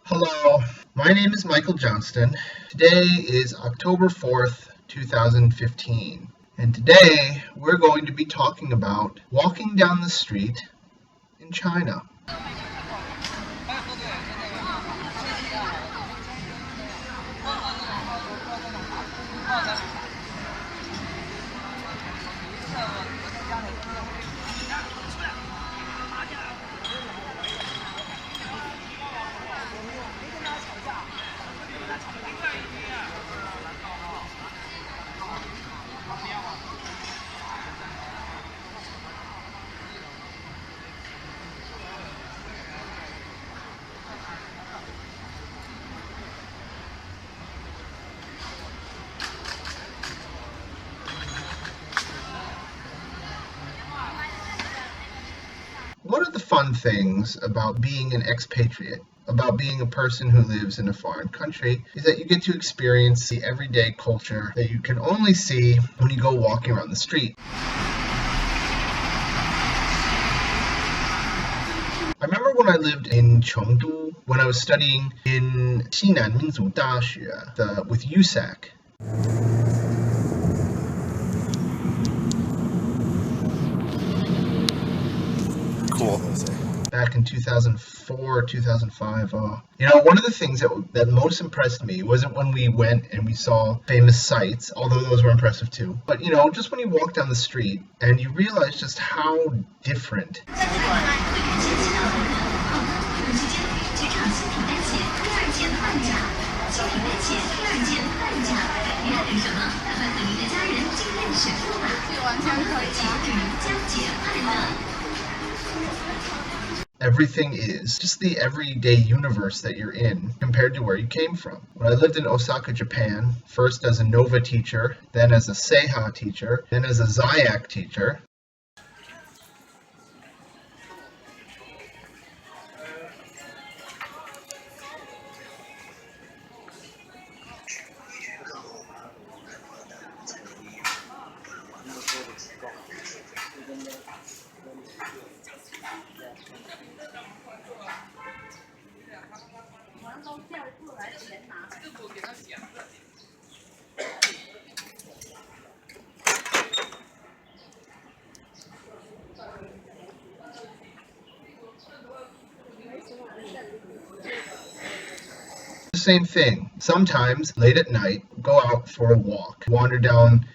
Hello, my name is Michael Johnston. Today is October 4th, 2015, and today we're going to be talking about walking down the street in China. One of the fun things about being an expatriate, about being a person who lives in a foreign country, is that you get to experience the everyday culture that you can only see when you go walking around the street. I remember when I lived in Chengdu, when I was studying in Xinan Minzu Daxue with USAC. Cool. Back in 2004, 2005. One of the things that most impressed me wasn't when we went and we saw famous sites, although those were impressive too. But, just when you walk down the street and you realize just how different. Everything is just the everyday universe that you're in compared to where you came from. When I lived in Osaka, Japan, first as a Nova teacher, then as a Seiha teacher, then as a Zayak teacher. Same thing. Sometimes late at night, go out for a walk, wander down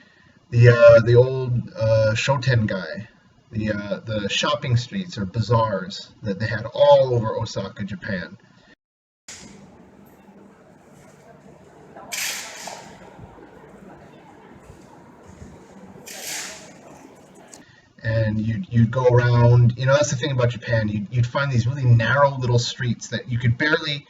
the old Shotengai, the shopping streets or bazaars that they had all over Osaka, Japan. And you'd go around. That's the thing about Japan. You'd find these really narrow little streets that you could barely.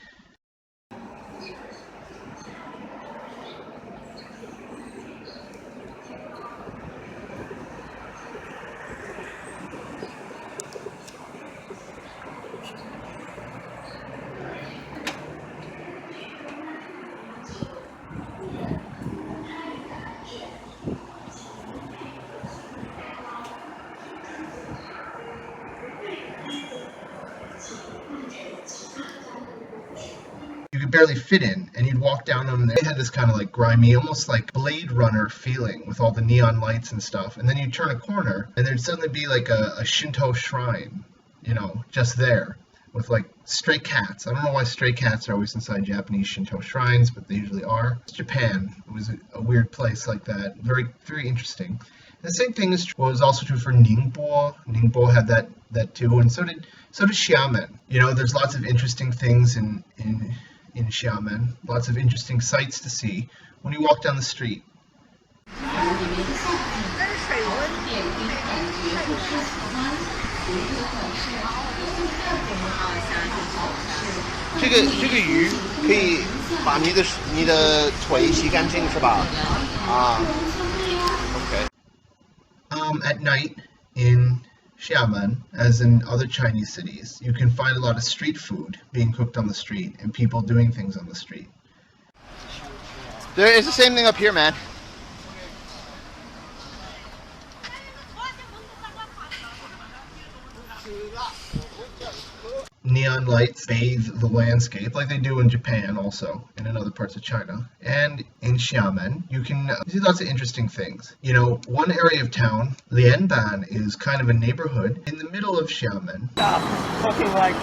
Barely fit in, and you'd walk down them. They had this kind of like grimy, almost like Blade Runner feeling with all the neon lights and stuff, and then you'd turn a corner and there'd suddenly be like a Shinto shrine, just there with like stray cats. I don't know why stray cats are always inside Japanese Shinto shrines, but they usually are. Japan, it was a weird place like that, very, very interesting. And the same thing was also true for Ningbo. Ningbo had that too, and so did Xiamen. There's lots of interesting things in Xiamen, lots of interesting sights to see when you walk down the street. 这个鱼可以把你的腿洗干净是吧？啊。At night in Xiamen, as in other Chinese cities, you can find a lot of street food being cooked on the street and people doing things on the street. There is the same thing up here, man. Neon lights bathe the landscape like they do in Japan also and in other parts of China. And in Xiamen, you can see lots of interesting things. You know, one area of town, Lianban, is kind of a neighborhood in the middle of Xiamen. Talking like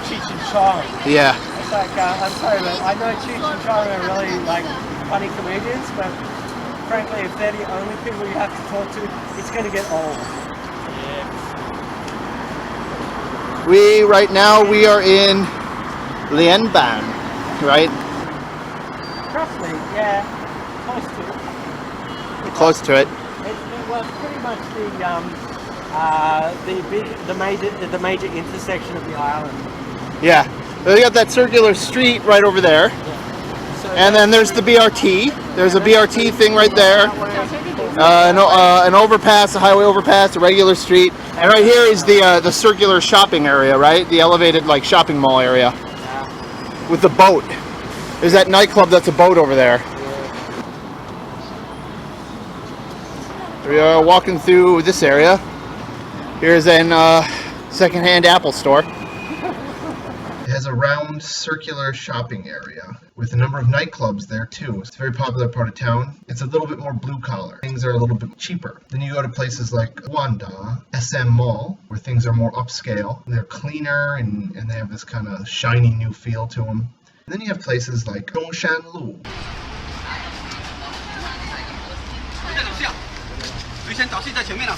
Cheech and Chong. Yeah. It's like, I'm sorry, but I know Cheech and Chong are really like funny comedians, but frankly, if they're the only people you have to talk to, it's going to get old. Right now we are in Lianban, right? Roughly, yeah, close to it. Close to it. It was pretty much the major intersection of the island. Yeah. We got that circular street right over there. So And then there's the BRT. There's a BRT thing right there. An overpass, a highway overpass, a regular street. And right here is the circular shopping area, right? The elevated like shopping mall area. With the boat. There's that nightclub that's a boat over there. We are walking through this area. Here's a secondhand Apple store. It has a round circular shopping area with a number of nightclubs there too. It's a very popular part of town. It's a little bit more blue collar. Things are a little bit cheaper. Then you go to places like Wanda, SM Mall, where things are more upscale. They're cleaner and they have this kind of shiny new feel to them. And then you have places like Zhongshanlu. 危险导线在前面了。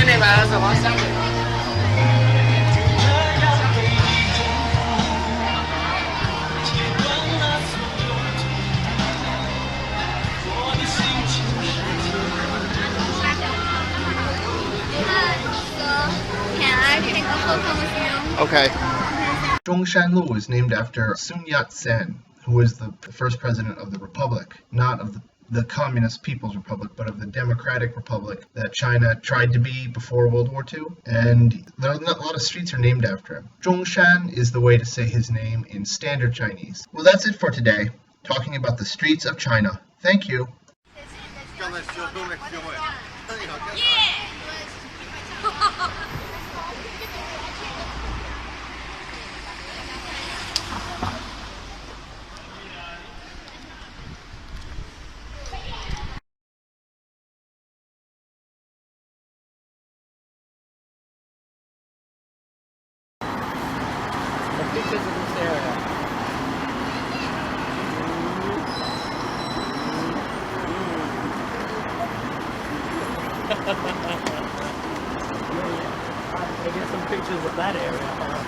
那边是往下面。Can I take a photo with you? Okay. Zhongshanlu is named after Sun Yat-sen, who was the first president of the republic, not of the Communist People's Republic, but of the Democratic Republic that China tried to be before World War II. And there are a lot of streets are named after him. Zhongshan is the way to say his name in Standard Chinese. Well, that's it for today, talking about the streets of China. Thank you. Pictures of this area. I get some pictures of that area.